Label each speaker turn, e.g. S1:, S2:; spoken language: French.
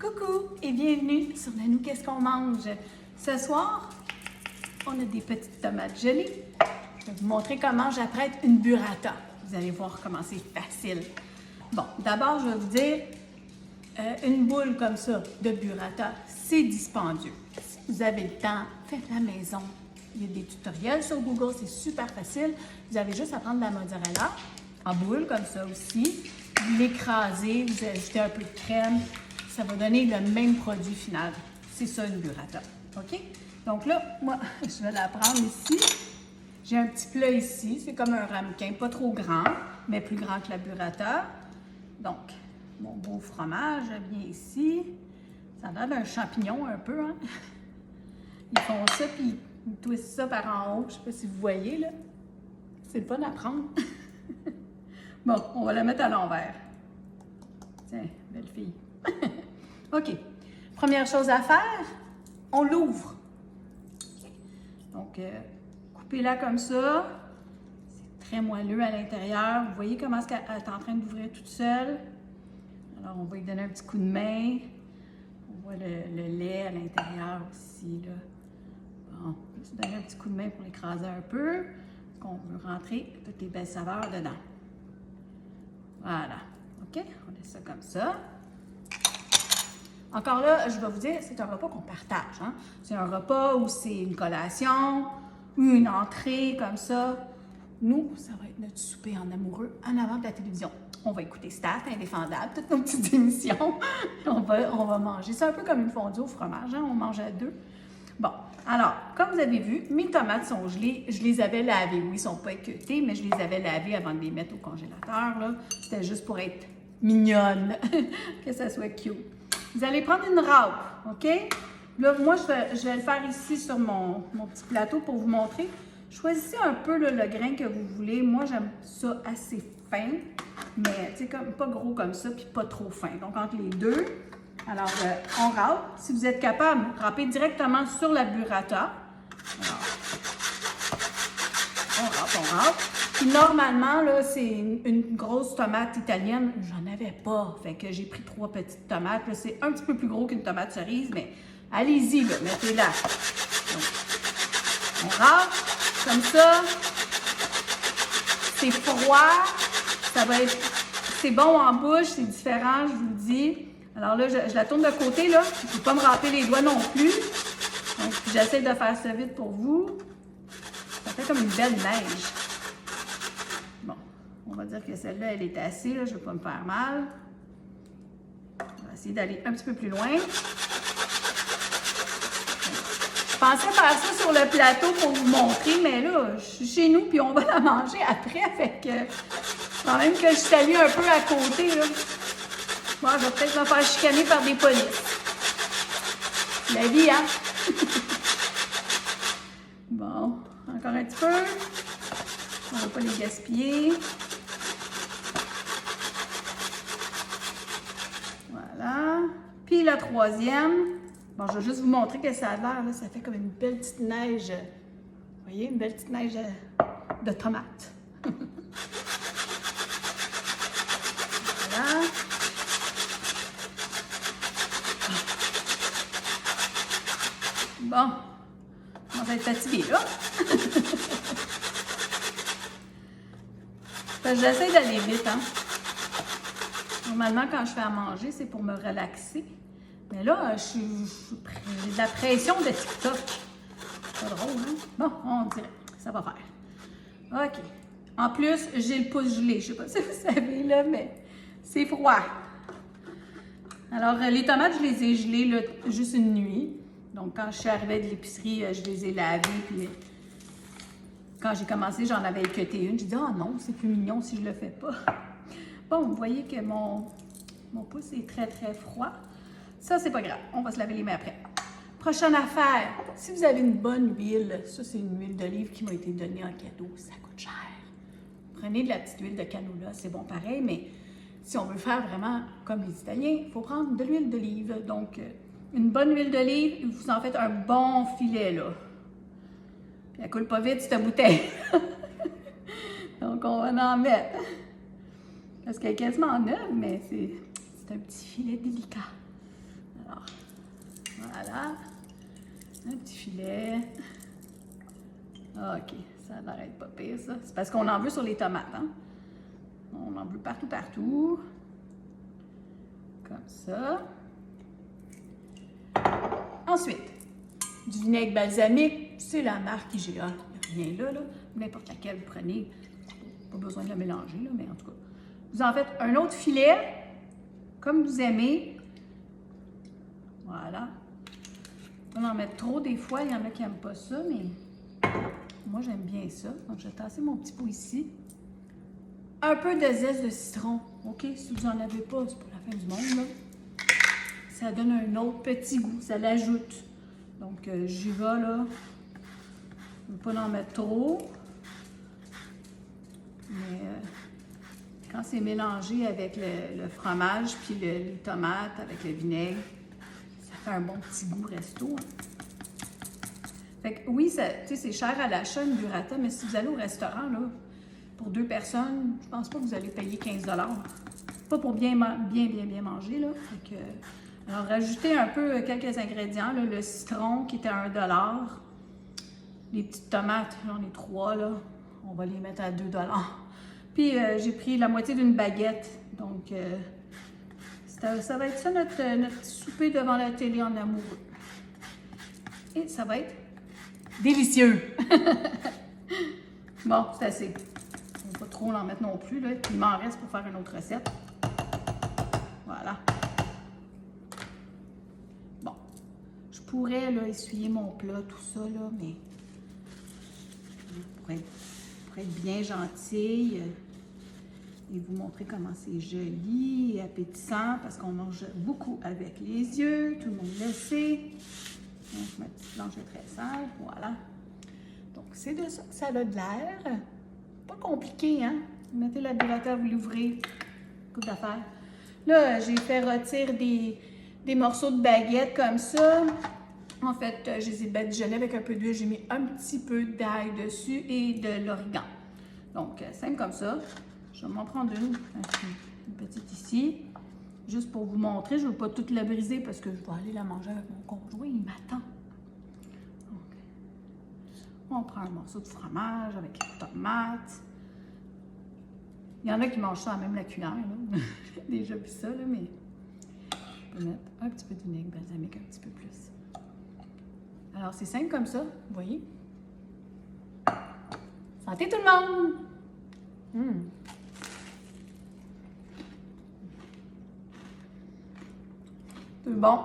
S1: Coucou et bienvenue sur Nanou Qu'est-ce qu'on mange? Ce soir, on a des petites tomates gelées. Je vais vous montrer comment j'apprête une burrata. Vous allez voir comment c'est facile. Bon, d'abord, je vais vous dire, une boule comme ça de burrata, c'est dispendieux. Si vous avez le temps, faites à la maison. Il y a des tutoriels sur Google, c'est super facile. Vous avez juste à prendre de la mozzarella en boule comme ça aussi. Vous l'écrasez, vous ajoutez un peu de crème. Ça va donner le même produit final. C'est ça une burrata. OK? Donc là, moi, je vais la prendre ici. J'ai un petit plat ici. C'est comme un ramequin, pas trop grand, mais plus grand que la burrata. Donc, mon beau fromage vient ici. Ça a l'air d'un champignon un peu, hein? Ils font ça, puis ils twistent ça par en haut. Je ne sais pas si vous voyez, là. C'est le fun à prendre. Bon, on va la mettre à l'envers. Tiens, belle fille. OK. Première chose à faire, on l'ouvre. Okay. Donc, coupez-la comme ça. C'est très moelleux à l'intérieur. Vous voyez comment elle est en train d'ouvrir toute seule. Alors, on va lui donner un petit coup de main. On voit le lait à l'intérieur aussi, là. Bon, on va se donner un petit coup de main pour l'écraser un peu. Parce qu'on veut rentrer toutes les belles saveurs dedans. Voilà. OK? On laisse ça comme ça. Encore là, je vais vous dire, c'est un repas qu'on partage. Hein? C'est un repas où c'est une collation ou une entrée comme ça. Nous, ça va être notre souper en amoureux en avant de la télévision. On va écouter Stat, Indéfendable, toutes nos petites émissions. on va manger. C'est un peu comme une fondue au fromage. Hein? On mange à deux. Bon, alors, comme vous avez vu, mes tomates sont gelées. Je les avais lavées. Oui, ils ne sont pas équeutées, mais je les avais lavées avant de les mettre au congélateur. C'était juste pour être mignonne, que ça soit cute. Vous allez prendre une râpe, OK? Là, moi, je vais le faire ici sur mon petit plateau pour vous montrer. Choisissez un peu là, le grain que vous voulez. Moi, j'aime ça assez fin, mais tu sais, pas gros comme ça, puis pas trop fin. Donc, entre les deux, alors, on râpe. Si vous êtes capable, râpez directement sur la burrata. Alors, on râpe. Puis normalement, là, c'est une grosse tomate italienne. J'en avais pas. Fait que j'ai pris 3 petites tomates. Là, c'est un petit peu plus gros qu'une tomate cerise, mais allez-y, là, mettez-la. Donc, on râpe comme ça. C'est froid. Ça va être... C'est bon en bouche, c'est différent, je vous le dis. Alors là, je la tourne de côté, là. Je ne vais pas me râper les doigts non plus. Donc, j'essaie de faire ça vite pour vous. Ça fait comme une belle neige. Bon, on va dire que celle-là, elle est assez, là. Je ne veux pas me faire mal. On va essayer d'aller un petit peu plus loin. Je pensais faire ça sur le plateau pour vous montrer, mais là, je suis chez nous, puis on va la manger après. Fait que, quand même que je salue un peu à côté, là. Bon, je vais peut-être me faire chicaner par des polices. La vie, hein? Bon, encore un petit peu. On ne va pas les gaspiller. Voilà. Puis la troisième. Bon, je vais juste vous montrer que ça a l'air, là, ça fait comme une belle petite neige. Vous voyez, une belle petite neige de tomates. Voilà. Bon, on va être fatigué, là. J'essaie d'aller vite, hein. Normalement, quand je fais à manger, c'est pour me relaxer. Mais là, j'ai de la pression de TikTok. C'est pas drôle, hein? Bon, on dirait. Ça va faire. OK. En plus, j'ai le pouce gelé. Je sais pas si vous savez, là, mais c'est froid. Alors, les tomates, je les ai gelées là, juste une nuit. Donc, quand je suis arrivée de l'épicerie, je les ai lavées. Puis, quand j'ai commencé, j'en avais équeuté une. J'ai dit, oh non, c'est plus mignon si je le fais pas. Bon, vous voyez que mon pouce est très, très froid. Ça, c'est pas grave. On va se laver les mains après. Prochaine affaire. Si vous avez une bonne huile, ça, c'est une huile d'olive qui m'a été donnée en cadeau. Ça coûte cher. Prenez de la petite huile de canola, c'est bon pareil, mais si on veut faire vraiment comme les Italiens, il faut prendre de l'huile d'olive. Donc, une bonne huile d'olive, vous en faites un bon filet, là. Puis elle coule pas vite, cette bouteille. Donc, on va en mettre. Parce qu'elle est quasiment neuve, mais c'est un petit filet délicat. Alors, voilà. Un petit filet. OK, ça n'arrête pas pire, ça. C'est parce qu'on en veut sur les tomates, hein? On en veut partout, partout. Comme ça. Ensuite, du vinaigre balsamique, c'est la marque IGA. Il n'y a rien là, là. N'importe laquelle vous prenez. Pas besoin de la mélanger, là, mais en tout cas. Vous en faites un autre filet, comme vous aimez. Voilà. On va en mettre trop des fois, il y en a qui n'aiment pas ça, mais moi j'aime bien ça. Donc je vais tasser mon petit pot ici. Un peu de zeste de citron, OK? Si vous n'en avez pas, c'est pas la fin du monde, là. Ça donne un autre petit goût, ça l'ajoute. Donc j'y vais, là. Je ne veux pas en mettre trop. Mais quand c'est mélangé avec le fromage puis les tomates avec le vinaigre, ça fait un bon petit goût resto. Hein. Fait que oui, c'est cher à l'achat une burrata, mais si vous allez au restaurant, là, pour 2 personnes, je pense pas que vous allez payer 15 $. Pas pour bien manger, là. Fait que, alors, rajoutez un peu quelques ingrédients, là, le citron qui était à 1 $. Les petites tomates, j'en ai 3, là. On va les mettre à 2 $. Puis j'ai pris la moitié d'une baguette. Donc, ça va être ça notre souper devant la télé en amoureux. Et ça va être délicieux. Bon, c'est assez. On ne va pas trop en mettre non plus, là. Il m'en reste pour faire une autre recette. Voilà. Bon. Je pourrais là, essuyer mon plat, tout ça, là, mais pour être bien gentille et vous montrer comment c'est joli et appétissant parce qu'on mange beaucoup avec les yeux, tout le monde le sait. Donc, ma petite planche est très sale, voilà. Donc, c'est de ça que ça a de l'air. Pas compliqué, hein? Vous mettez la burrata, vous l'ouvrez, coup d'affaires. Là, j'ai fait rôtir des morceaux de baguette comme ça. En fait, je les ai badigeonnés avec un peu d'huile. J'ai mis un petit peu d'ail dessus et de l'origan. Donc, simple comme ça. Je vais m'en prendre une petite ici. Juste pour vous montrer. Je ne veux pas toute la briser parce que je vais aller la manger avec mon conjoint. Il m'attend. Donc, on prend un morceau de fromage avec les tomates. Il y en a qui mangent ça à même la cuillère. J'ai déjà vu ça, là, mais je peux mettre un petit peu de vinaigre balsamique, un petit peu plus. Alors, c'est simple comme ça, vous voyez. Santé tout le monde! C'est bon!